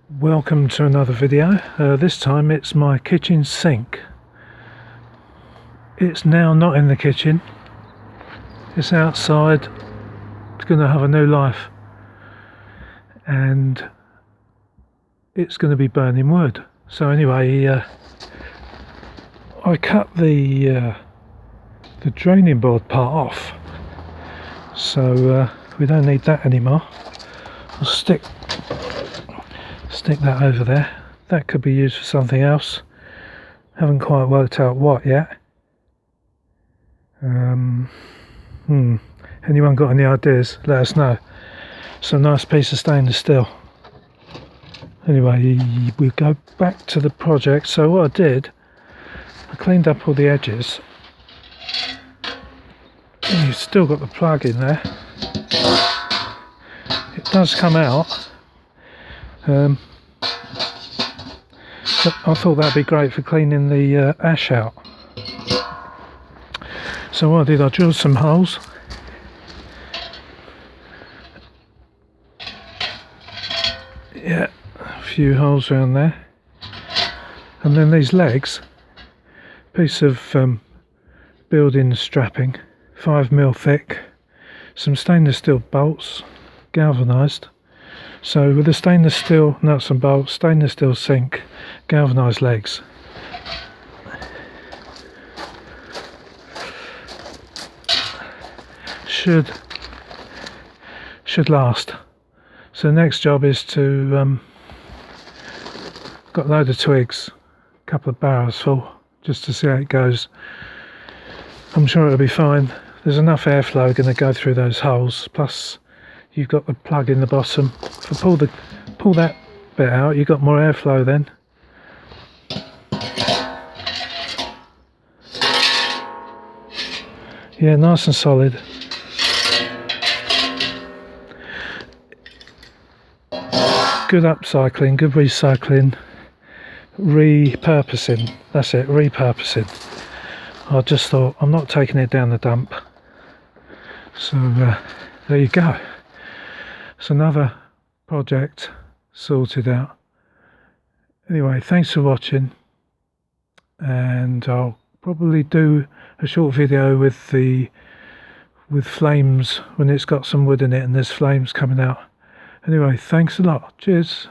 Welcome to another video. This time it's my kitchen sink. It's now not in the kitchen, it's outside. It's going to have a new life and it's going to be burning wood. So anyway, I cut the draining board part off, so we don't need that anymore. I'll stick that over there. That could be used for something else. Haven't quite worked out what yet. Anyone got any ideas? Let us know. It's a nice piece of stainless steel. Anyway, we go back to the project. So what I did, I cleaned up all the edges. And you've still got the plug in there. It does come out. But I thought that'd be great for cleaning the ash out. So what I did, I drilled some holes. Yeah, a few holes around there. And then these legs, piece of building strapping, 5mm thick, some stainless steel bolts, galvanised. So with the stainless steel nuts and bolts, stainless steel sink, galvanised legs. Should last. So the next job is to got a load of twigs, a couple of barrows full, just to see how it goes. I'm sure it'll be fine. There's enough airflow going to go through those holes, plus you've got the plug in the bottom. If I pull that bit out, you've got more airflow then. Yeah, nice and solid. Good upcycling, good recycling, repurposing. That's it, repurposing. I just thought, I'm not taking it down the dump. So there you go. It's another project sorted out. Anyway, thanks for watching, and I'll probably do a short video with flames when it's got some wood in it and there's flames coming out. Anyway, thanks a lot. Cheers.